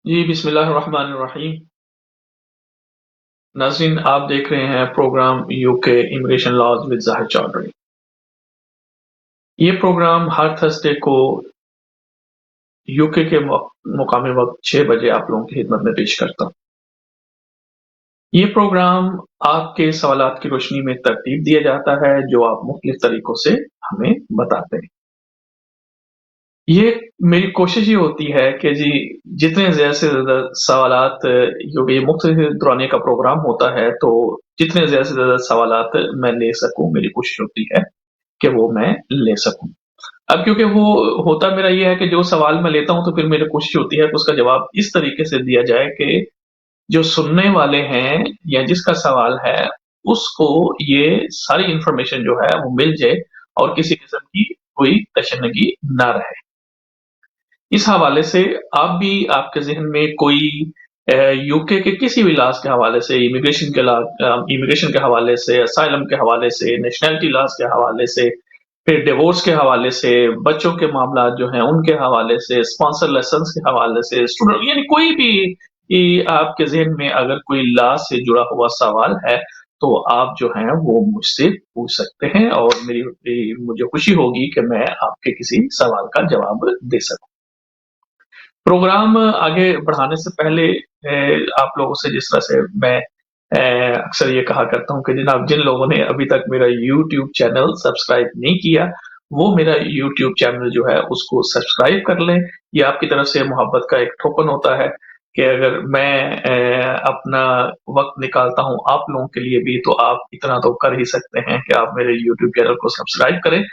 जी, बिस्मिल्लाहिर्रहमानिर्रहीम। नाज़रीन, आप देख रहे हैं program UK immigration laws with Zahir Chaudhry. ये प्रोग्राम हर थर्सडे को यूके के मुकामी वक़्त 6 बजे आप लोगों की खिदमत में पेश करता हूँ। ये प्रोग्राम आपके सवालात की रोशनी में तरतीब दिया जाता है, जो आप मुख्तलिफ तरीकों से हमें बताते हैं। ये मेरी कोशिश ये होती है कि जी, जितने ज़्यादा से ज़्यादा सवालात क्योंकि ये मुख्तलिफ दौरानिए का प्रोग्राम होता है, तो जितने ज़्यादा से ज़्यादा सवालात मैं ले सकूँ, मेरी कोशिश होती है कि वो मैं ले सकूँ। अब क्योंकि वो होता मेरा ये है कि जो सवाल मैं लेता हूँ, तो फिर मेरी कोशिश होती है कि उसका जवाब इस तरीके से दिया जाए कि जो सुनने वाले हैं या जिसका सवाल है, उसको ये सारी इन्फॉर्मेशन जो है वो मिल जाए और किसी किस्म की कोई तशन्नुगी ना रहे। इस हवाले से आप भी आपके ज़हन में कोई यूके के किसी भी लॉज़ के हवाले से, इमिग्रेशन के हवाले से, असाइलम के हवाले से, नेशनैलिटी लॉज़ के हवाले से, फिर डिवोर्स के हवाले से, बच्चों के मामलात जो हैं उनके हवाले से, स्पॉन्सर लेसन्स के हवाले से, स्टूडेंट यानी कोई भी आपके ज़हन में अगर कोई लॉ से जुड़ा हुआ सवाल है, तो आप जो हैं वो मुझसे पूछ सकते हैं और मुझे खुशी होगी कि मैं आपके किसी सवाल का जवाब दे सकूँ। प्रोग्राम आगे बढ़ाने से पहले आप लोगों से जिस तरह से मैं अक्सर ये कहा करता हूँ कि जनाब जिन लोगों ने अभी तक मेरा यूट्यूब चैनल सब्सक्राइब नहीं किया, वो मेरा यूट्यूब चैनल जो है उसको सब्सक्राइब कर लें। ये आपकी तरफ से मोहब्बत का एक टोकन होता है कि अगर मैं अपना वक़्त निकालता हूँ आप लोगों के लिए भी, तो आप इतना तो कर ही सकते हैं कि आप मेरे यूट्यूब चैनल को सब्सक्राइब करें।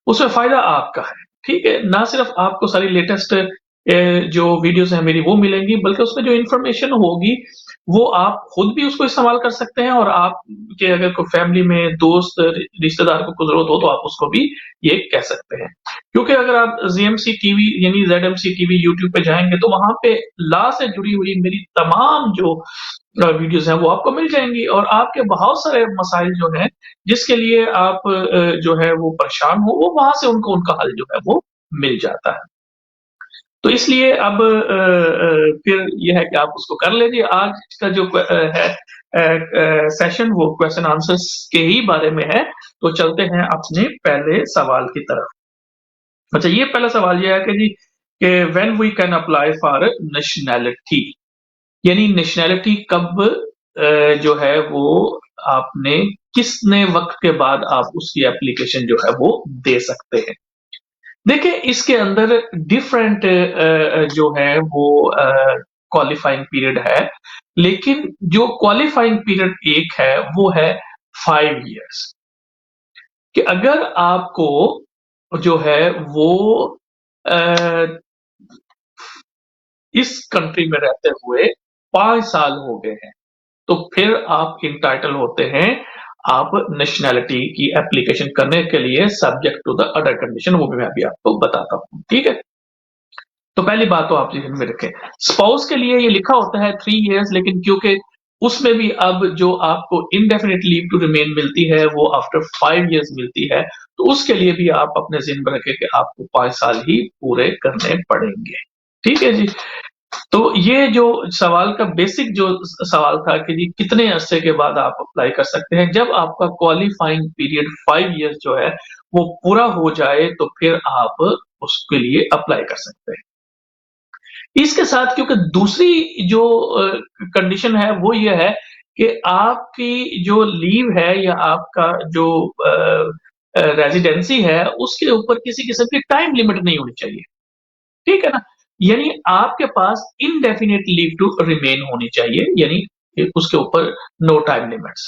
उसमें फ़ायदा आपका है, ठीक है? ना सिर्फ़ आपको सारी लेटेस्ट जो वीडियोज़ हैं मेरी वो मिलेंगी, बल्कि उसमें जो इन्फॉर्मेशन होगी, वो आप खुद भी उसको इस्तेमाल कर सकते हैं और आपके अगर कोई फैमिली में दोस्त, रिश्तेदार को ज़रूरत हो तो आप उसको भी ये कह सकते हैं। क्योंकि अगर आप ज़ेएमसी टीवी यानी ज़ेडएमसी टीवी यूट्यूब पे जाएँगे तो वहाँ पे लॉ से जुड़ी हुई मेरी तमाम जो वीडियोज़ हैं वो आपको मिल जाएँगी और आपके बहुत सारे मसाइल जो हैं, जिसके लिए आप जो है वो परेशान हो, वो वहाँ से उनको उनका हल जो है वो मिल जाता है। तो इसलिए अब फिर ये है कि आप उसको कर लीजिए। आज का जो है सेशन वो क्वेश्चन आंसर्स के ही बारे में है, तो चलते हैं अपने पहले सवाल की तरफ। अच्छा, ये पहला सवाल ये है कि जी कि when we can apply for nationality यानी नेशनैलिटी कब जो है वो आपने कितने वक़्त के बाद आप उसकी एप्लीकेशन जो है वो दे सकते हैं। देखिए, इसके अंदर डिफरेंट जो है वो क्वालिफाइंग पीरियड है, लेकिन जो क्वालिफाइंग पीरियड एक है, वो है 5 इयर्स कि अगर आपको जो है वो अ, इस कंट्री में रहते हुए 5 साल हो गए हैं, तो फिर आप एंटाइटल होते हैं, आप नेशनैलिटी की एप्लीकेशन करने के लिए subject to the other condition वो भी मैं अभी आपको बताता हूँ, ठीक है? तो पहली बात तो आप ज़हन में रखें। स्पाउस के लिए ये लिखा होता है 3 इयर्स लेकिन क्योंकि उसमें भी अब जो आपको इंडेफिनिट लीव टू रिमेन मिलती है, वो आफ्टर 5 इयर्स मिलती है, तो उसके लिए भी आप अपने ज़हन में रखें कि आपको 5 साल ही पूरे करने पड़ेंगे। ठीक है जी? तो ये जो सवाल का बेसिक जो सवाल था कि जी कितने अरसे के बाद आप अप्लाई कर सकते हैं, जब आपका क्वालिफाइंग पीरियड 5 इयर्स जो है, वो पूरा हो जाए, तो फिर आप उसके लिए अप्लाई कर सकते हैं। इसके साथ क्योंकि दूसरी जो कंडीशन है वो ये है कि आपकी जो लीव है या आपका जो रेज़िडेंसी है उसके ऊपर किसी किस्म की टाइम लिमिट नहीं होनी चाहिए, ठीक है ना? यानी आपके पास इंडेफिनिट लीव टू रिमेन होनी चाहिए यानी उसके ऊपर नो टाइम लिमिट्स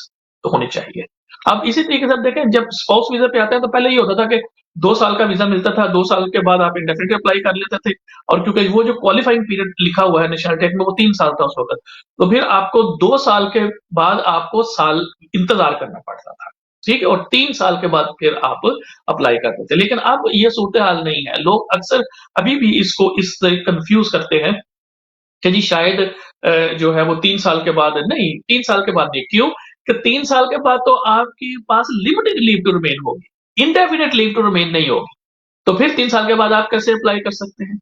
होनी चाहिए। अब इसी तरीके से आप देखें जब स्पाउस वीज़ा पे आते हैं तो पहले ये होता था कि 2 साल का वीज़ा मिलता था, 2 साल के बाद आप इंडेफिनिटली अप्लाई कर लेते थे और क्योंकि वो जो क्वालिफाइंग पीरियड लिखा हुआ है नेशनैलिटी एक्ट में वो 3 साल था उस वक़्त। तो फिर आपको 2 साल के बाद आपको साल इंतज़ार करना पड़ता था, ठीक है? और 3 साल के बाद फिर आप अप्लाई करते थे। लेकिन अब ये सूरत-ए-हाल नहीं है। लोग अक्सर अभी भी इसको इस तरह कन्फ्यूज़ करते हैं कि जी शायद जो है वो 3 साल के बाद नहीं, 3 साल के बाद नहीं, क्यों? कि 3 साल के बाद तो आपके पास लिमिटेड लीव टू रिमेन होगी, इंडेफिनिट लीव टू रिमेन नहीं होगी। तो फिर 3 साल के बाद आप कैसे अप्लाई कर सकते हैं?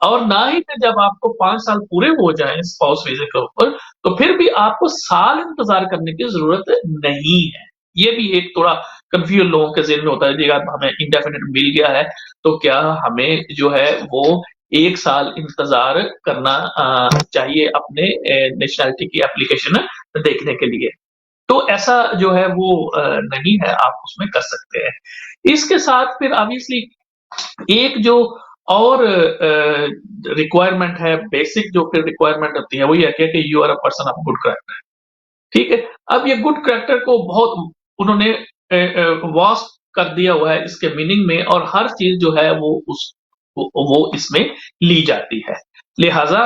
और ना ही फिर जब आपको 5 साल पूरे हो जाएँ स्पाउस वीज़े के ऊपर, तो फिर भी आपको साल इंतज़ार करने की ज़रूरत नहीं है। ये भी एक थोड़ा कन्फ्यूज़न लोगों के ज़हन में होता है कि यार हमें इंडेफ़िनिट मिल गया है, तो क्या हमें जो है वो 1 साल इंतज़ार करना चाहिए अपने नेशनैलिटी की एप्लीकेशन देखने के लिए। तो ऐसा जो है वो नहीं है, आप उसमें कर सकते हैं। इसके साथ फिर ऑब्वियसली एक जो और रिक्वायरमेंट है, बेसिक जो फिर रिक्वायरमेंट होती है, वो ये है कि you are a person of good character, ठीक है? अब ये गुड कैरेक्टर को बहुत उन्होंने वास्ट कर दिया हुआ है इसके मीनिंग में और हर चीज़ जो है वो इसमें ली जाती है। लिहाज़ा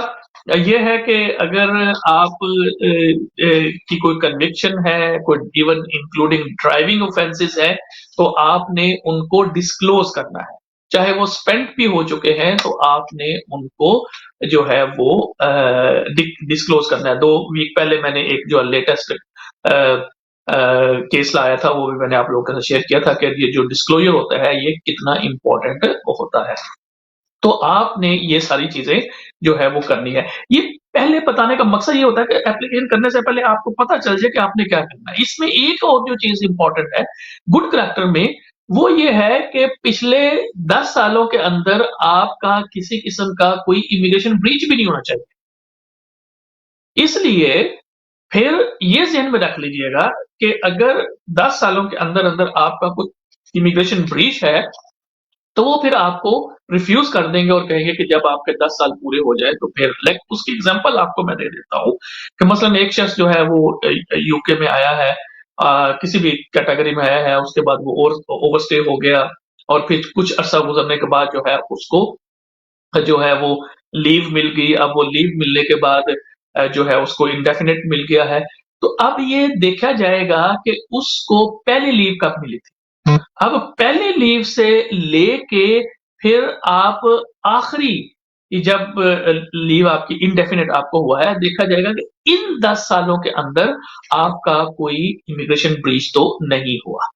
ये है कि अगर आप की कोई कन्विक्शन है, कोई इवन इंक्लूडिंग ड्राइविंग ऑफेंसेस है, तो आपने उनको डिस्क्लोज़ करना है। चाहे वो स्पेंट भी हो चुके हैं, तो आपने उनको जो है वो डिस्क्लोज़ करना है। 2 वीक पहले मैंने एक जो लेटेस्ट केस लाया था, वो भी मैंने आप लोगों के साथ शेयर किया था कि ये जो डिस्क्लोज़र होता है, ये कितना इम्पोर्टेंट होता है। तो आपने ये सारी चीज़ें जो है वो करनी है। ये पहले बताने का मकसद ये होता है कि एप्लीकेशन करने से पहले आपको पता चल जाए कि आपने क्या करना है। इसमें एक और जो चीज़ इम्पोर्टेंट है, गुड कैरेक्टर में, वो ये है कि पिछले 10 सालों के अंदर आपका किसी किस्म का कोई इमिग्रेशन ब्रीच भी नहीं होना चाहिए। इसलिए फिर ये ज़हन में रख लीजिएगा कि अगर 10 सालों के अंदर-अंदर आपका कुछ इमिग्रेशन ब्रीच है, तो वो फिर आपको रिफ्यूज़ कर देंगे और कहेंगे कि जब आपके 10 साल पूरे हो जाए तो फिर लाइक उसकी एग्ज़ाम्पल आपको मैं दे देता हूँ कि मसलन एक शख़्स जो है वो यूके में आया है, किसी भी कैटेगरी में आया है, उसके बाद वो ओवरस्टे हो गया और फिर कुछ अरसा गुज़रने के बाद जो है उसको जो है वो लीव मिल गई। अब वो लीव मिलने के बाद जो है उसको इंडेफिनिट मिल गया है। तो अब ये देखा जाएगा कि उसको पहली लीव कब मिली थी। अब पहली लीव से लेके फिर आप आखिरी जब लीव आपकी इंडेफिनिट आपको हुआ है, देखा जाएगा कि इन 10 सालों के अंदर आपका कोई इमिग्रेशन ब्रीच तो नहीं हुआ।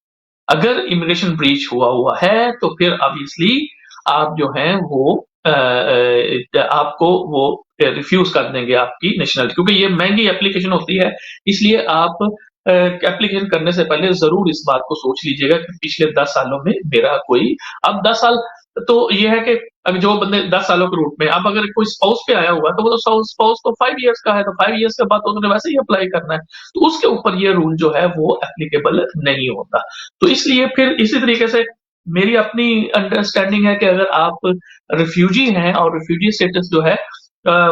अगर इमिग्रेशन ब्रीच हुआ है, तो फिर ऑब्वियसली आप जो हैं वो आपको वो रिफ्यूज़ कर देंगे आपकी नेशनैलिटी क्योंकि ये महँगी एप्लीकेशन होती है, इसलिए आप एप्लीकेशन करने से पहले ज़रूर इस बात को सोच लीजिएगा कि पिछले 10 सालों में मेरा कोई अब 10 साल तो ये है कि अब जो बंदे 10 सालों के रूट में अब अगर कोई स्पाउस पे आया हुआ है, तो वो तो स्पाउस तो 5 इयर्स का है, तो 5 इयर्स के बाद तो उसने वैसे ही अप्लाई करना है। तो उसके ऊपर ये रूल जो है वो एप्लीकेबल नहीं होता। तो इसलिए फिर इसी तरीके से मेरी अपनी अंडरस्टैंडिंग है कि अगर आप रिफ्यूजी हैं और रिफ्यूजी स्टेटस जो है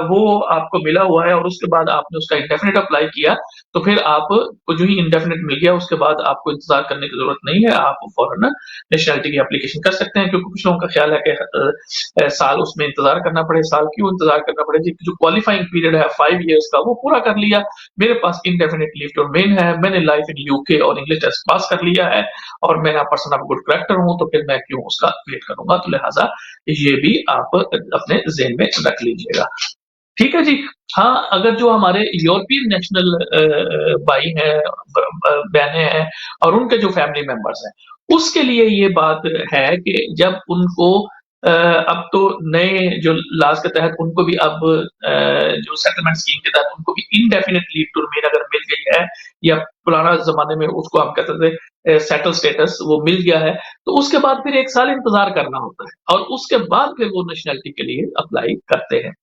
वो आपको मिला हुआ है और उसके बाद आपने उसका इंडेफिनिट अप्लाई किया, तो फिर आपको जो ही इंडेफिनिट मिल गया उसके बाद आपको इंतज़ार करने की ज़रूरत नहीं है, आप फौरन नेशनैलिटी की एप्लीकेशन कर सकते हैं क्योंकि कुछ लोगों का ख़्याल है कि साल उसमें इंतज़ार करना पड़े, साल क्यों इंतज़ार करना पड़े जी, जो क्वालिफाइंग पीरियड है 5 इयर्स का वो पूरा कर लिया। मेरे पास इंडेफिनिट लीव टू रिमेन है, मैंने लाइफ इन यूके और इंग्लिश टेस्ट पास कर लिया है और मैं पर्सन ऑफ गुड कैरेक्टर हूँ, तो फिर मैं क्यों उसका वेट करूँगा? तो लिहाज़ा ये भी आप अपने ज़हन में रख लीजिएगा। ठीक है जी। हाँ, अगर जो हमारे यूरोपियन नेशनल भाई हैं, बहनें हैं और उनके जो फैमिली मेंबर्स हैं, उसके लिए ये बात है कि जब उनको अब तो नए जो लॉज़ के तहत उनको भी अब जो सेटलमेंट स्कीम के तहत उनको भी इंडेफिनिट लीव टू रिमेन अगर मिल गई है या पुराना ज़माने में उसको हम कहते थे सेटल स्टेटस वो मिल गया है, तो उसके बाद फिर 1 साल इंतज़ार करना होता है और उसके बाद फिर वो नेशनैलिटी के लिए अप्लाई करते हैं।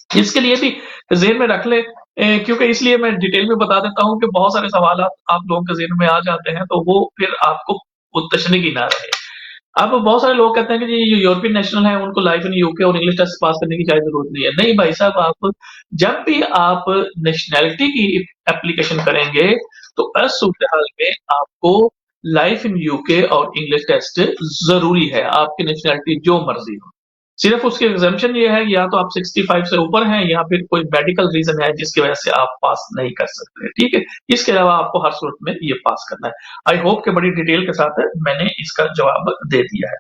इसके लिए भी ज़हन में रख लें क्योंकि इसलिए मैं डिटेल में बता देता हूँ कि बहुत सारे सवालात आप लोगों के ज़हन में आ जाते हैं, तो वो फिर आपको तशनीगी ना रहे। अब बहुत सारे लोग कहते हैं कि जी ये यूरोपियन नेशनल है, उनको लाइफ इन यूके और इंग्लिश टेस्ट पास करने की शायद ज़रूरत नहीं है। नहीं भाई साहब, आप जब भी आप नेशनैलिटी की एप्लीकेशन करेंगे, तो सूरत-ए-हाल में आपको लाइफ इन यूके और इंग्लिश टेस्ट ज़रूरी है, आपकी नेशनैलिटी जो मर्ज़ी हो। सिर्फ उसकी एग्ज़म्पशन ये है कि या तो आप 65 से ऊपर हैं या फिर कोई मेडिकल रीज़न है जिसकी वजह से आप पास नहीं कर सकते, ठीक है? इसके अलावा आपको हर सूरत में ये पास करना है। आई होप कि बड़ी डिटेल के साथ मैंने इसका जवाब दे दिया है।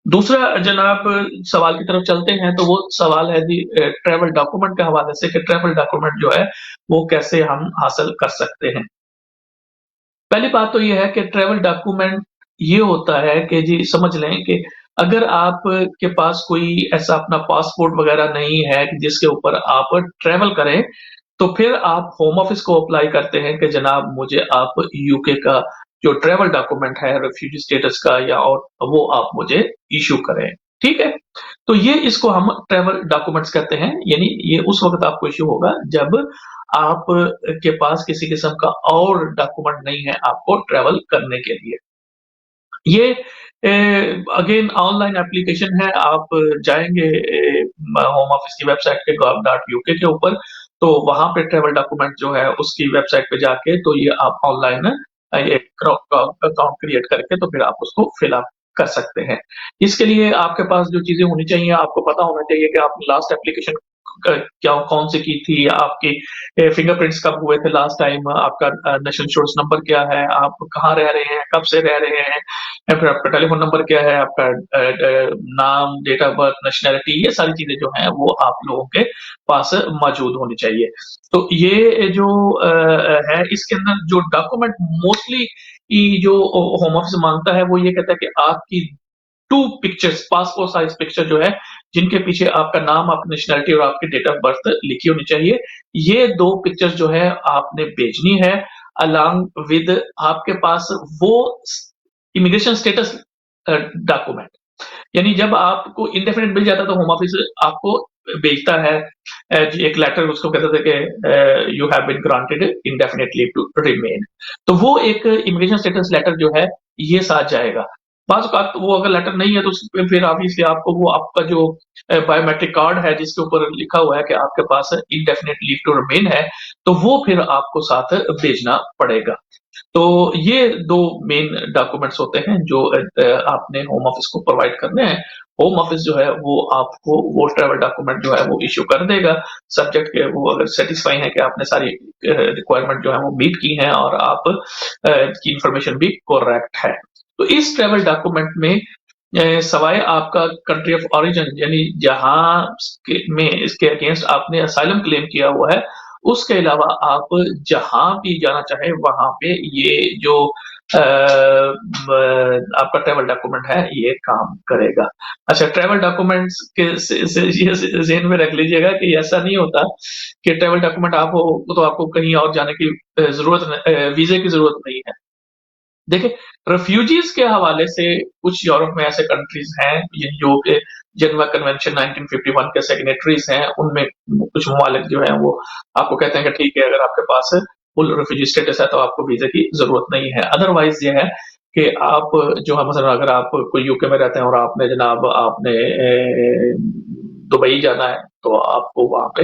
दूसरा जनाब सवाल की तरफ चलते हैं, तो वो सवाल है जी ट्रैवल डॉक्यूमेंट के हवाले से कि ट्रैवल डॉक्यूमेंट जो है, वो कैसे हम हासिल कर सकते हैं? पहली बात तो ये है कि ट्रैवल डॉक्यूमेंट ये होता है कि जी समझ लें कि अगर आप के पास कोई ऐसा अपना पासपोर्ट वगैरह नहीं है कि जिसके ऊपर आप ट्रैवल करें, तो फिर आप होम ऑफिस को अप्लाई करते हैं कि जनाब मुझे आप यूके का जो ट्रैवल डॉक्यूमेंट है रेफ्यूजी स्टेटस का या और वो आप मुझे इश्यू करें, ठीक है? तो ये इसको हम ट्रैवल डॉक्यूमेंट्स कहते हैं, यानी ये उस वक़्त आपको इश्यू होगा जब आप के पास किसी किस्म का और डॉक्यूमेंट नहीं है आपको ट्रैवल करने के लिए। ये अगेन ऑनलाइन एप्लीकेशन है, आप जाएँगे होम ऑफिस की वेबसाइट पे gov.uk के ऊपर, तो वहाँ पे ट्रैवल डॉक्यूमेंट जो है उसकी वेबसाइट पे जाके तो ये आप ऑनलाइन ये अकाउंट क्रिएट करके तो फिर आप उसको फिल अप कर सकते हैं। इसके लिए आपके पास जो चीज़ें होनी चाहिए, आपको पता होना चाहिए कि आपने लास्ट एप्लीकेशन क्या कौन-सी की थी, आपकी फिंगरप्रिंट्स कब हुए थे लास्ट टाइम, आपका नेशनल इंश्योरेंस नंबर क्या है, आप कहाँ रह रहे हैं, कब से रह रहे हैं, या फिर आपका टेलीफ़ोन नंबर क्या है, आपका नाम, डेट ऑफ बर्थ, नेशनैलिटी, ये सारी चीज़ें जो हैं वो आप लोगों के पास मौजूद होनी चाहिए। तो ये जो है इसके अंदर जो डॉक्यूमेंट मोस्टली जो होम ऑफिस माँगता है वो ये कहता है कि आपकी 2 पिक्चर्स पासपोर्ट साइज़ पिक्चर जो है, जिनके पीछे आपका नाम, आपकी नेशनैलिटी और आपकी डेट ऑफ बर्थ लिखी होनी चाहिए। ये 2 पिक्चर्स जो है आपने भेजनी है अलोंग विद आपके पास वो इमिग्रेशन स्टेटस डॉक्यूमेंट। यानी जब आपको इंडेफिनिट मिल जाता है तो होम ऑफिस आपको भेजता है एक लेटर, उसको कहते थे कि you have been granted indefinite leave to remain. तो वो एक इमिग्रेशन स्टेटस लेटर जो है ये साथ जाएगा। बाज़ औक़ात वो अगर लेटर नहीं है तो उसपे फिर ऑब्वियसली आपको वो आपका जो बायोमेट्रिक कार्ड है जिसके ऊपर लिखा हुआ है कि आपके पास इंडेफिनिट लीव टू रिमेन है, तो वो फिर आपको साथ भेजना पड़ेगा। तो ये 2 मेन डॉक्यूमेंट्स होते हैं जो आपने होम ऑफिस को प्रोवाइड करने हैं। होम ऑफिस जो है वो आपको वो ट्रैवल डॉक्यूमेंट जो है वो इश्यू कर देगा, सब्जेक्ट के वो अगर सैटिस्फाई है कि आपने सारी रिक्वायरमेंट जो है वो मीट की हैं और आप की इन्फॉर्मेशन भी करेक्ट है। तो इस ट्रैवल डॉक्यूमेंट में सवाए आपका कंट्री ऑफ ओरिजिन यानी जहाँ में इसके अगेंस्ट आपने असाइलम क्लेम किया हुआ है, उसके अलावा आप जहाँ भी जाना चाहें वहाँ पे ये जो आपका ट्रैवल डॉक्यूमेंट है ये काम करेगा। अच्छा, ट्रैवल डॉक्यूमेंट्स के से ये ज़हन में रख लीजिएगा कि ऐसा नहीं होता कि ट्रैवल डॉक्यूमेंट आप हो तो आपको कहीं और जाने की वीज़े की ज़रूरत नहीं है। देखिए, रेफ्यूजीज़ के हवाले से कुछ यूरोप में ऐसे कंट्रीज़ हैं ये जो कि जेनेवा कन्वेंशन 1951 के सिग्नेटरीज़ हैं, उनमें कुछ ममालिक जो हैं वो आपको कहते हैं कि ठीक है, अगर आपके पास फुल रेफ्यूजी स्टेटस है तो आपको वीज़े की ज़रूरत नहीं है। अदरवाइज़ ये है कि आप जो है मसलन अगर आप कोई यूके में रहते हैं और आपने जनाब आपने दुबई जाना है, तो आपको वहाँ पे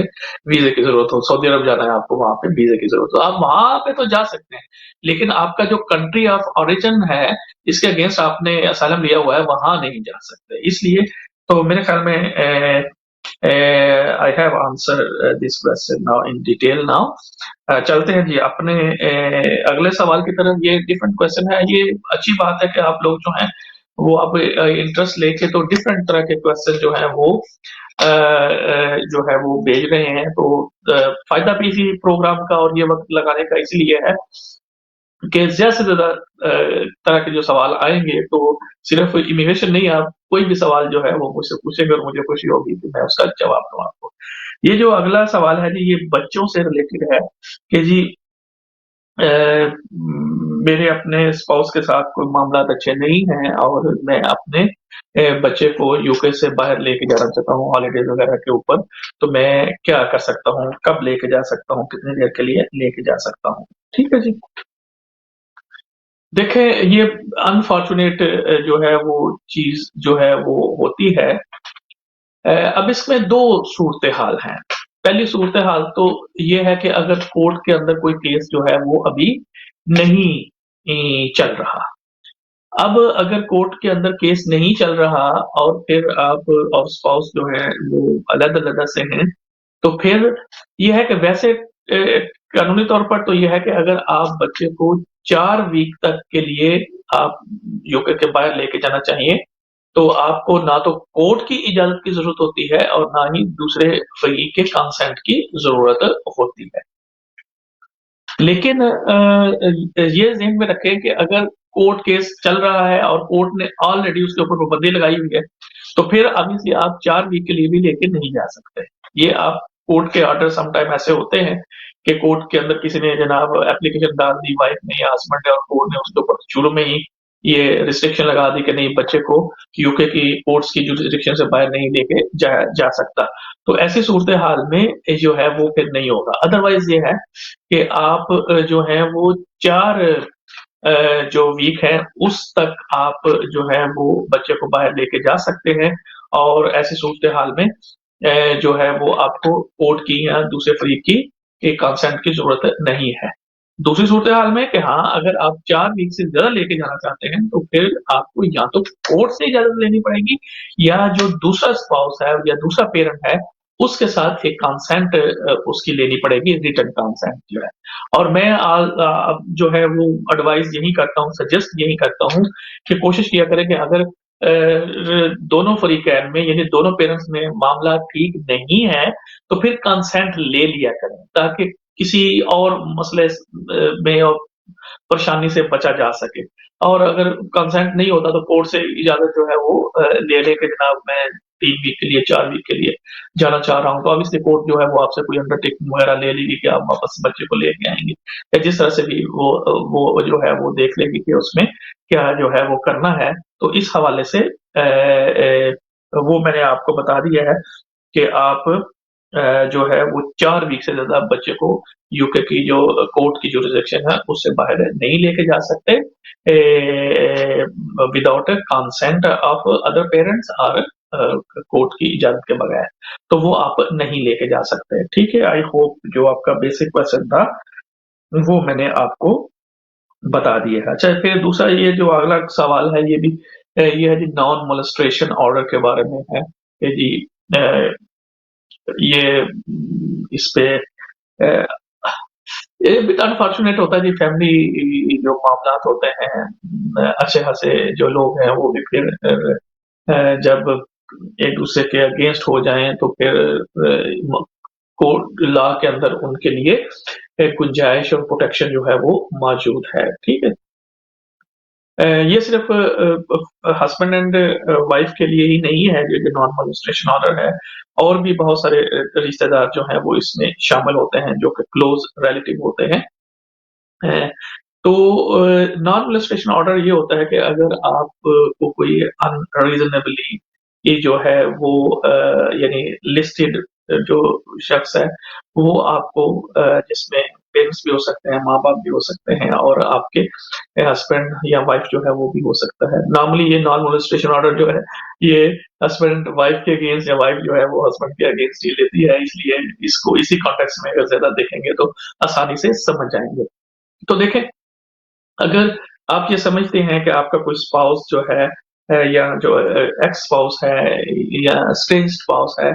वीज़े की ज़रूरत हो, सऊदी अरब जाना है आपको वहाँ पे वीज़े की ज़रूरत हो। आप वहाँ पे तो जा सकते हैं, लेकिन आपका जो कंट्री ऑफ ओरिजिन है, इसके अगेंस्ट आपने असाइलम लिया हुआ है, वहाँ नहीं जा सकते। इसलिए तो मेरे ख्याल में I have answered this question now in detail now. चलते हैं जी अपने अगले सवाल की तरफ। ये डिफरेंट क्वेश्चन है, ये अच्छी बात है कि आप लोग जो हैं वो अब इंटरेस्ट लेके तो डिफरेंट तरह के क्वेश्चन जो हैं वो जो है वो भेज रहे हैं। तो फ़ायदा भी इसी प्रोग्राम का और ये वक़्त लगाने का इसलिए है कि ज़्यादा से ज़्यादा तरह के जो सवाल आएँगे तो सिर्फ़ इमिग्रेशन नहीं, आप कोई भी सवाल जो है वो मुझसे पूछेंगे और मुझे खुशी होगी कि मैं उसका जवाब दूँ आपको। ये जो अगला सवाल है जी, ये बच्चों से रिलेटेड है कि जी मेरे अपने स्पाउस के साथ कोई मामलात अच्छे नहीं हैं और मैं अपने बच्चे को यूके से बाहर लेके जाना चाहता हूँ हॉलिडेज़ वगैरह के ऊपर, तो मैं क्या कर सकता हूँ? कब लेके जा सकता हूँ? कितनी देर के लिए लेके जा सकता हूँ? ठीक है जी। देखें, ये अनफॉर्च्यूनेट जो है वो चीज़ जो है वो होती है। अब इसमें 2 सूरत-ए-हाल हैं। पहली सूरत-ए-हाल तो ये है कि अगर कोर्ट के अंदर कोई केस जो है वो अभी नहीं चल रहा। अब अगर कोर्ट के अंदर केस नहीं चल रहा और फिर आप और स्पाउस जो है वो अलग-अलग से हैं, तो फिर ये है कि वैसे कानूनी तौर पर तो ये है कि अगर आप बच्चे को 4 वीक तक के लिए आप यूके के बाहर लेके जाना चाहिए, तो आपको ना तो कोर्ट की इजाज़त की ज़रूरत होती है और ना ही दूसरे फ़रीक के कंसेंट की ज़रूरत होती है। लेकिन ये ज़हन में रखें कि अगर कोर्ट केस चल रहा है और कोर्ट ने ऑलरेडी उसके ऊपर पाबंदी लगाई हुई है, तो फिर ऑब्वियसली आप 4 वीक के लिए भी लेके नहीं जा सकते। ये आप कोर्ट के ऑर्डर सम टाइम ऐसे होते हैं कि कोर्ट के अंदर किसी ने जनाब एप्लीकेशन डाल दी, वाइफ ने या हस्बैंड ने, और कोर्ट ने उसके ऊपर शुरू में ही ये रिस्ट्रिक्शन लगा दी कि नहीं, बच्चे को यूके की कोर्ट्स की जुरिसडिक्शन से बाहर नहीं लेके जाया जा सकता। तो ऐसी सूरत-ए-हाल में जो है वो फिर नहीं होगा। अदरवाइज़ ये है कि आप जो है वो 4 जो वीक है उस तक आप जो है वो बच्चे को बाहर लेके जा सकते हैं, और ऐसी सूरत-ए-हाल में जो है वो आपको कोर्ट की या दूसरे फरीक की कंसेंट की ज़रूरत नहीं है। दूसरी सूरत-ए-हाल में कि हाँ, अगर आप 4 वीक से ज़्यादा लेके जाना चाहते हैं, तो फिर आपको या तो कोर्ट से इजाज़त लेनी पड़ेगी, या जो दूसरा स्पाउस है या दूसरा पेरेंट है, उसके साथ एक कंसेंट उसकी लेनी पड़ेगी, रिटन कंसेंट जो है। और मैं अब जो है वो एडवाइस यही करता हूँ, सजेस्ट यही करता हूँ कि कोशिश किया करें कि अगर दोनों फरीकैन में, यानी दोनों पेरेंट्स में मामला ठीक नहीं है, तो फिर कंसेंट ले लिया करें, ताकि किसी और मसले में और परेशानी से बचा जा सके। और अगर कंसेंट नहीं होता तो कोर्ट से इजाज़त जो है वो ले लें कि जनाब मैं 3 वीक के लिए, 4 वीक के लिए जाना चाह रहा हूँ, तो ऑब्वियसली कोर्ट जो है वो आपसे कोई अंडरटेकिंग वगैरह ले लेगी कि आप वापस बच्चे को लेके आएँगे। या जिस तरह से भी वो जो है वो देख लेगी कि उसमें क्या जो है वो करना है। तो इस हवाले से वो मैंने आपको बता दिया है कि आप जो है वो 4 वीक से ज़्यादा बच्चे को यूके की जो कोर्ट की जुरिसडिक्शन है उससे बाहर नहीं लेके जा सकते without consent of other parents और कोर्ट की इजाज़त के बगैर। तो वो आप नहीं लेके जा सकते। ठीक है? आई होप जो आपका बेसिक क्वेश्चन था, वो मैंने आपको बता दिया है। अच्छा, फिर दूसरा ये जो अगला सवाल है, ये भी ये है जी, नॉन मोलेस्टेशन ऑर्डर के बारे में है कि जी अ, ये इस पे अ, ये बिट अनफॉर्चुनेट होता है जी, फैमिली जो मामलात होते हैं, अच्छे-खासे जो लोग हैं वो भी फिर जब एक-दूसरे के अगेंस्ट हो जाएँ तो फिर कोर्ट लॉ के अंदर उनके लिए एक गुंजाइश और प्रोटेक्शन जो है वो मौजूद है। ठीक है? ये सिर्फ़ हस्बैंड एंड वाइफ के लिए ही नहीं है जो नॉन मोलेस्टेशन ऑर्डर है, और भी बहुत सारे रिश्तेदार जो हैं वो इसमें शामिल होते हैं जो कि क्लोज़ रिलेटिव होते हैं। अ, तो नॉन मोलेस्टेशन ऑर्डर ये होता है कि अगर आप को कोई अनरीज़नेबली ये जो है वो यानी लिस्टेड जो शख्स है, वो आपको जिसमें पेरेंट्स भी हो सकते हैं, माँ-बाप भी हो सकते हैं, और आपके हस्बैंड या वाइफ जो है वो भी हो सकता है। नॉर्मली ये नॉन मोलेस्टेशन ऑर्डर जो है, ये हस्बैंड वाइफ के अगेंस्ट या वाइफ जो है वो हस्बैंड के अगेंस्ट ही लेती है, इसलिए इसको इसी कॉन्टेक्स्ट में अगर ज़्यादा देखेंगे तो आसानी से समझ जाएँगे। तो देखें, अगर आप ये समझते हैं कि आपका कोई स्पाउस जो है या जो एक्स स्पाउस है या स्ट्रेंज स्पाउस है,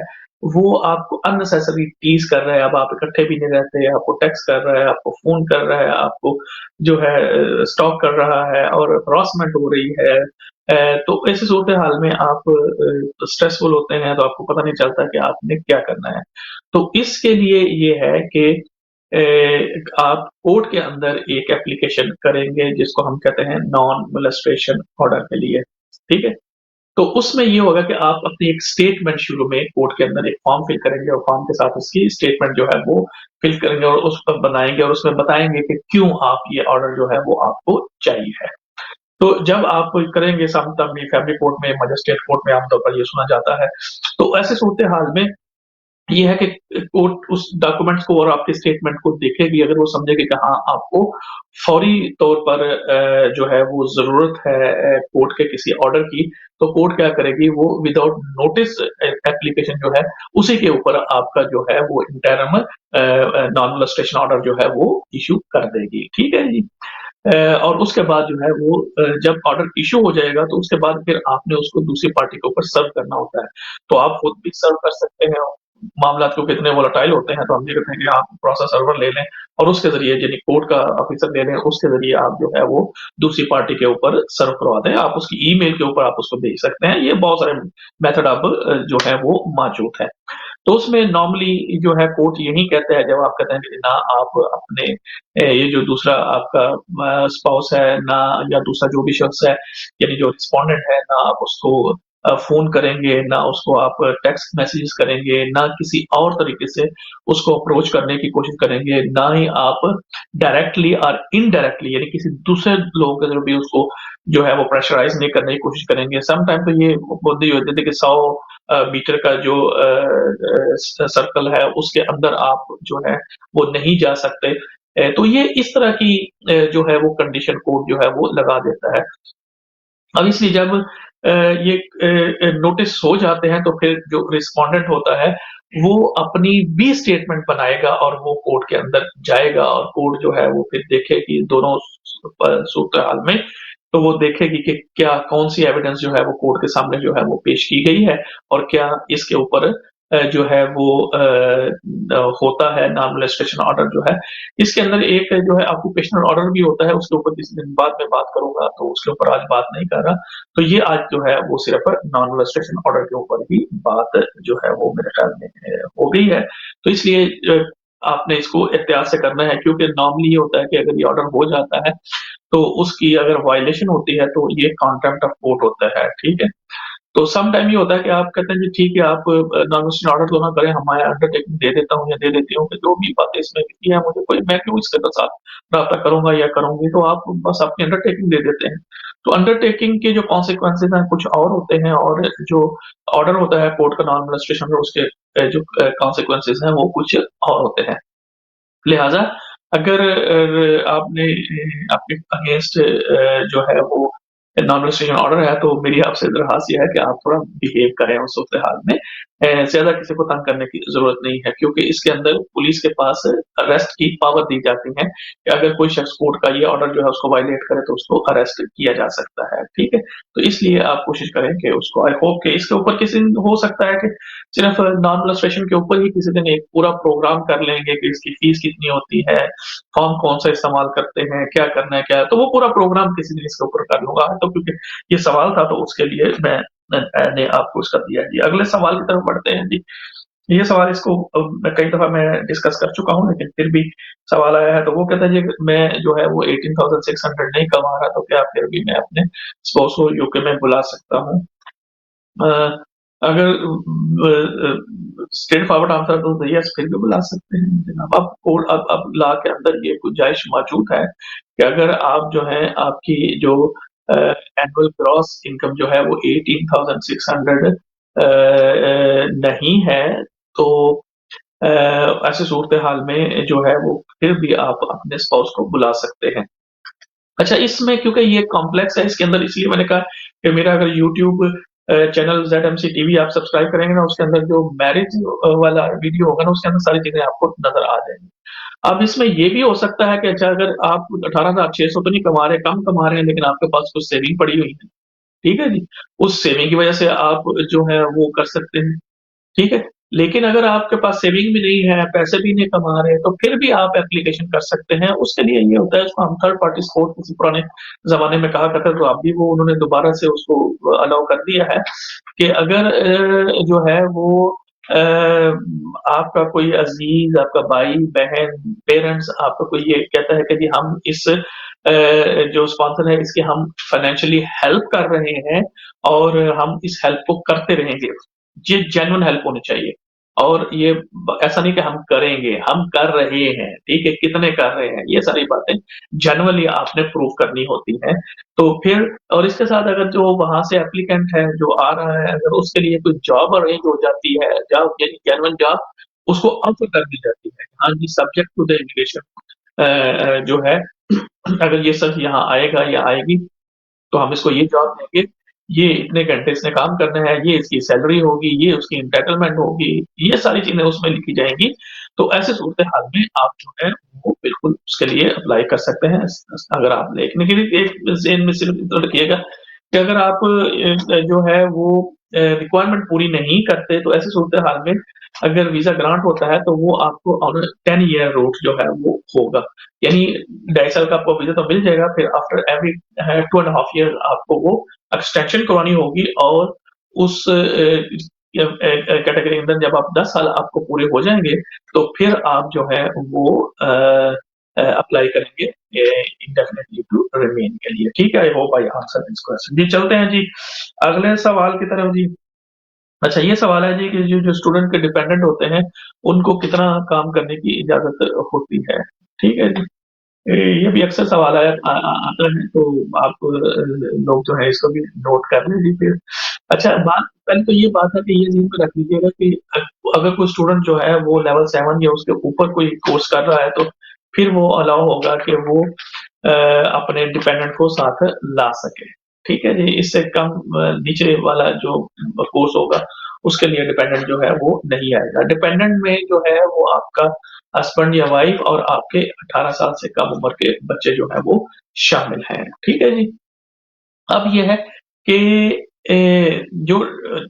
वो आपको अननेसेसरी टीज़ कर रहा है, अब आप इकट्ठे भी नहीं रहते, आपको टेक्स्ट कर रहा है, आपको फ़ोन कर रहा है, आपको जो है स्टॉक कर रहा है और हरासमेंट हो रही है। तो ऐसी सूरत-ए-हाल में आप स्ट्रेसफुल होते हैं, तो आपको पता नहीं चलता कि आपने क्या करना है। तो इसके लिए ये है कि आप कोर्ट के अंदर एक एप्लीकेशन करेंगे जिसको हम कहते हैं नॉन मोलेस्टेशन ऑर्डर के लिए, ठीक है? तो उसमें ये होगा कि आप अपनी एक स्टेटमेंट शुरू में कोर्ट के अंदर एक फॉर्म फिल करेंगे, और फॉर्म के साथ उसकी स्टेटमेंट जो है वो फिल करेंगे और उस पर बनाएँगे, और उसमें बताएँगे कि क्यों आप ये ऑर्डर जो है वो आपको चाहिए है। तो जब आप करेंगे सामने फैमिली कोर्ट में, मजिस्ट्रेट कोर्ट में आमतौर पर ये सुना जाता है। तो ऐसे सूरत-ए-हाल में ये है कि कोर्ट उस डॉक्यूमेंट्स को और आपके स्टेटमेंट को देखेगी, अगर वो समझेगी कि हाँ, आपको फौरी तौर पर जो है वो ज़रूरत है कोर्ट के किसी ऑर्डर की, तो कोर्ट क्या करेगी, वो विदाउट नोटिस एप्लीकेशन जो है, उसी के ऊपर आपका जो है वो इंटरिम नॉन मोलेस्टेशन ऑर्डर जो है वो इश्यू कर देगी। ठीक है जी? और उसके बाद जो है वो जब ऑर्डर इश्यू हो जाएगा, तो उसके बाद फिर आपने उसको दूसरी पार्टी के ऊपर सर्व करना होता है। तो आप खुद भी सर्व कर सकते हैं, मामला क्योंकि इतने वोलेटाइल होते हैं, तो हम ये कहते हैं कि आप प्रोसेस सर्वर ले लें और उसके ज़रिए यानी कोर्ट का ऑफिसर ले लें, उसके ज़रिए आप जो है वो दूसरी पार्टी के ऊपर सर्व करवा दें। आप उसकी ईमेल के ऊपर आप उसको भेज सकते हैं। ये बहुत सारे मेथड अब जो है वो मौजूद हैं। तो उसमें नॉर्मली जो है कोर्ट यही कहते हैं, जब आप कहते हैं कि ना आप अपने ये जो दूसरा आपका स्पाउस है ना, या दूसरा जो भी शख्स है, यानी जो रिस्पोंडेंट है, ना आप उसको फ़ोन करेंगे, ना उसको आप टेक्स्ट मैसेजेस करेंगे, ना किसी और तरीके से उसको अप्रोच करने की कोशिश करेंगे, ना ही आप डायरेक्टली और इनडायरेक्टली यानी किसी दूसरे लोगों के थ्रू भी उसको जो है वो प्रेशराइज़ नहीं करने की कोशिश करेंगे। सम टाइम तो ये बुद्धि होती थी कि 100 मीटर का जो सर्कल है उसके अंदर आप जो है वो नहीं जा सकते। तो ये इस तरह की जो है वो कंडीशन कोड जो है वो लगा देता है। अब इसलिए जब ये नोटिस हो जाते हैं तो फिर जो रिस्पोंडेंट होता है वो अपनी भी स्टेटमेंट बनाएगा और वो कोर्ट के अंदर जाएगा, और कोर्ट जो है वो फिर देखेगी दोनों सूरत-हाल में, तो वो देखेगी कि क्या कौन-सी एविडेंस जो है वो कोर्ट के सामने जो है वो पेश की गई है, और क्या इसके ऊपर जो है वो होता है नॉन मोलेस्टेशन ऑर्डर जो है। इसके अंदर एक जो है ऑक्यूपेशनल ऑर्डर भी होता है, उसके ऊपर किसी दिन बाद में बात करूँगा, तो उसके ऊपर आज बात नहीं कर रहा। तो ये आज जो है वो सिर्फ़ नॉन मोलेस्टेशन ऑर्डर के ऊपर ही बात जो है वो मेरे ख्याल में हो गई है। तो इसलिए आपने इसको एहतियात से करना है, क्योंकि नॉर्मली ये होता है कि अगर ये ऑर्डर हो जाता है, तो उसकी अगर वायलेशन होती है तो ये कंटेम्प्ट ऑफ कोर्ट होता है, ठीक है? तो सम टाइम ये होता है कि आप कहते हैं जी ठीक है, आप नॉन-वेजिटेरियन ऑर्डर तो ना करें, मैं अंडरटेकिंग दे देता हूँ या दे देती हूँ कि जो भी बातें इसमें लिखी है मुझे कोई, मैं क्यों इसके साथ राब्ता करूँगा या करूँगी, तो आप बस अपनी अंडरटेकिंग दे देते हैं। तो अंडरटेकिंग के जो कॉन्सिक्वेंसेज़ हैं कुछ और होते हैं, और जो ऑर्डर होता है कोर्ट का नॉन मोलेस्टेशन का, उसके जो कॉन्सिक्वेंसेज़ हैं वो कुछ और होते हैं। लिहाज़ा अगर आपने आपके अगेंस्ट जो है वो नॉन रजिस्ट्रेशन ऑर्डर है, तो मेरी आपसे दरख्वास्त ये है कि आप थोड़ा बिहेव करें उस सूरत-हाल में। ज़्यादा किसी को तंग करने की ज़रूरत नहीं है, क्योंकि इसके अंदर पुलिस के पास अरेस्ट की पावर दी जाती है कि अगर कोई शख्स कोर्ट का ये ऑर्डर जो है उसको वायलेट करे तो उसको अरेस्ट किया जा सकता है, ठीक है? तो इसलिए आप कोशिश करें कि उसको, आई होप कि इसके ऊपर किसी दिन हो सकता है कि सिर्फ़ नॉन मोलेस्टेशन के ऊपर ही किसी दिन एक पूरा प्रोग्राम कर लेंगे कि इसकी फ़ीस कितनी होती है, फॉर्म कौन-सा इस्तेमाल करते हैं, क्या करना है, क्या है, तो वो पूरा प्रोग्राम किसी दिन इसके ऊपर कर लूँगा। तो क्योंकि ये सवाल था तो उसके लिए मैंने आपको उसका दिया जी। अगले सवाल की तरफ बढ़ते हैं जी। ये सवाल इसको कई दफ़ा मैं डिस्कस कर चुका हूँ, लेकिन फिर भी सवाल आया है, तो वो कहता है जी मैं जो है वो 18,600 नहीं कमा रहा, तो क्या फिर भी मैं अपने स्पाउस को यूके में बुला सकता हूँ? अ, अगर स्ट्रेट फॉरवर्ड आंसर दूँ तो यस, फिर भी बुला सकते हैं जनाब। अब लॉ के अंदर ये गुंजाइश मौजूद है कि अगर आप जो है आपकी जो एनुअल ग्रॉस इनकम जो है वो 18,600 नहीं है, तो अ, ऐसे सूरत-हाल में जो है वो फिर भी आप अपने स्पाउस को बुला सकते हैं। अच्छा, इसमें क्योंकि ये कॉम्प्लेक्स है, इसके अंदर इसलिए मैंने कहा कि मेरा अगर यूट्यूब चैनल ज़ेडएमसी टीवी आप सब्सक्राइब करेंगे ना, उसके अंदर जो मैरिज वाला वीडियो होगा ना, उसके अंदर सारी चीज़ें आपको नज़र आ जाएँगी। अब इसमें ये भी हो सकता है कि अच्छा, अगर आप 18,600 तो नहीं कमा रहे, कम कमा रहे हैं, लेकिन आपके पास कुछ सेविंग पड़ी हुई है, ठीक है जी? उस सेविंग की वज़ह से आप जो है वो कर सकते हैं। ठीक है? लेकिन अगर आपके पास सेविंग भी नहीं है, पैसे भी नहीं कमा रहे, तो फिर भी आप एप्लीकेशन कर सकते हैं। उसके लिए ये होता है, उसको हम थर्ड पार्टी सपोर्ट किसी पुराने ज़माने में कहा करते थे, तो अभी वो उन्होंने दोबारा से उसको अलाउ कर दिया है कि अगर जो है वो अ, आपका कोई अज़ीज़, आपका भाई-बहन, पेरेंट्स आपका कोई ये कहता है कि जी हम इस जो स्पॉन्सर है इसकी हम फाइनेंशियली हेल्प कर रहे हैं और हम इस हेल्प को करते रहेंगे। ये जेन्युइन हेल्प होनी चाहिए, और ये ऐसा नहीं कि हम करेंगे, हम कर रहे हैं, ठीक है? कितने कर रहे हैं, ये सारी बातें जेन्युइनली आपने प्रूव करनी होती हैं। तो फिर और इसके साथ अगर जो वहाँ से एप्लीकेंट है, जो आ रहा है, अगर उसके लिए कोई जॉब अरेंज हो जाती है, जॉब यानी जेन्युइन जॉब, उसको ऑफ़र कर दी जाती है। हाँ जी, सब्जेक्ट टू द इमिग्रेशन जो है अगर ये शख्स यहाँ आएगा या आएगी, तो हम इसको ये जॉब देंगे, ये इतने घंटे इसने काम करना है, ये इसकी सैलरी होगी, ये उसकी एंटाइटलमेंट होगी, ये सारी चीज़ें उसमें लिखी जाएँगी। तो ऐसे सूरत-हाल में आप जो है वो बिल्कुल उसके लिए अप्लाई कर सकते हैं। अगर आप देखने के लिए एक ज़हन में सिर्फ़ इतना रखिएगा कि अगर आप जो है वो रिक्वायरमेंट पूरी नहीं करते, तो ऐसी सूरत-हाल में अगर वीज़ा ग्रांट होता है, तो वो आपको ऑन अ 10 ईयर रूट जो है वो होगा। यानी 2.5 साल का आपको वीज़ा तो मिल जाएगा, फिर after every 2 and half year आपको वो एक्सटेंशन करवानी होगी, और उस कैटेगरी के अंदर जब आप 10 साल आपको पूरे हो जाएँगे, तो फिर आप जो है वो अप्लाई करेंगे इंडेफिनिट लीव टू रिमेन के लिए। ठीक है, I hope I answered this question. जी, चलते हैं जी अगले सवाल की तरफ जी। अच्छा, ये सवाल है जी कि जो स्टूडेंट के डिपेंडेंट होते हैं, उनको कितना काम करने की इजाज़त होती है? ठीक है जी। ये भी अक्सर सवाल आता है, तो आप लोग जो है इसको भी नोट कर लीजिए फिर। अच्छा, बात पहले तो ये बात है कि ये ज़हन में रख लीजिएगा कि अगर कोई स्टूडेंट जो है वो लेवल 7 या उसके ऊपर कोई कोर्स कर रहा है, तो फिर वो अलाउ होगा कि वो अपने डिपेंडेंट को साथ ला सके। ठीक है जी, इससे कम नीचे वाला जो कोर्स होगा, उसके लिए डिपेंडेंट जो है वो नहीं आएगा। डिपेंडेंट में जो है वो आपका हस्बैंड या वाइफ और आपके 18 साल से कम उम्र के बच्चे जो हैं वो शामिल हैं। ठीक है जी? अब ये है कि जो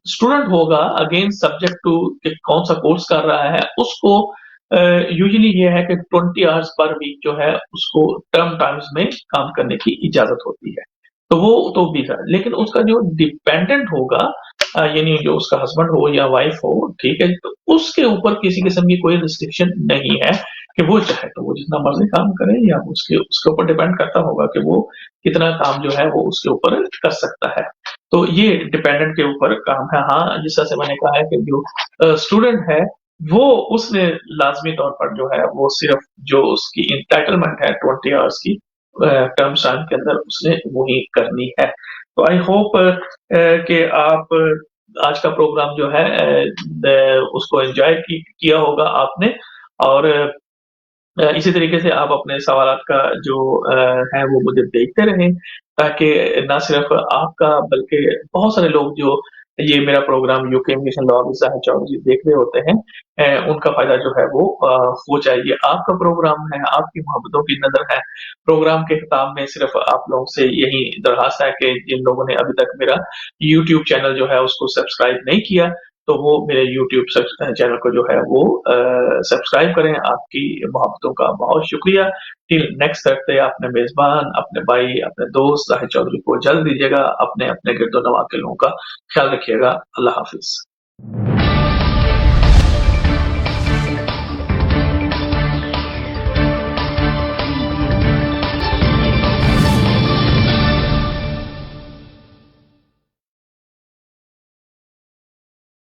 स्टूडेंट होगा अगेन सब्जेक्ट टू कि कौन-सा कोर्स कर रहा है, उसको यूजुअली ये है कि 20 आवर्स पर वीक जो है उसको टर्म टाइम्स में काम करने की इजाज़त होती है। तो वो तो भी है, लेकिन उसका जो डिपेंडेंट होगा यानी जो उसका हस्बैंड हो या वाइफ हो, ठीक है? तो उसके ऊपर किसी किस्म की कोई रिस्ट्रिक्शन नहीं है कि वो चाहे तो वो जितना मर्ज़ी काम करे या उसके उसके ऊपर डिपेंड करता होगा कि वो कितना काम जो है वो उसके ऊपर कर सकता है। तो ये डिपेंडेंट के ऊपर काम है। हाँ, जिस तरह से मैंने कहा है कि जो स्टूडेंट है, वो उसने लाज़मी तौर पर जो है वो सिर्फ़ जो उसकी एंटाइटलमेंट है 20 आवर्स की टर्म टाइम के अंदर उसने वही करनी है। तो आई होप कि आप आज का प्रोग्राम जो है उसको एन्जॉय किया होगा आपने और इसी तरीके से आप अपने सवालात का जो है वो मुझे भेजते रहें, ताकि ना सिर्फ़ आपका बल्कि बहुत सारे लोग जो ये मेरा programme UK immigration law with Sahil Chaudhary देख रहे होते हैं उनका फ़ायदा जो है वो हो जाए। ये आपका प्रोग्राम है, आपकी मोहब्बतों की नज़र है। प्रोग्राम के ख़िताम में सिर्फ़ आप लोगों से यही दरख़्वास्त है कि जिन लोगों ने अभी तक मेरा यूट्यूब चैनल जो है उसको सब्सक्राइब नहीं किया, तो वो मेरे यूट्यूब चैनल को जो है वो सब्सक्राइब करें। आपकी मोहब्बतों का बहुत शुक्रिया। टिल नेक्स्ट थर्सडे अपने मेज़बान, अपने भाई, अपने दोस्त साहिल चौधरी को इजाज़त दीजिएगा। अपने-अपने गिरदो-नवाह के लोगों का ख़्याल रखिएगा। अल्लाह हाफ़िज़।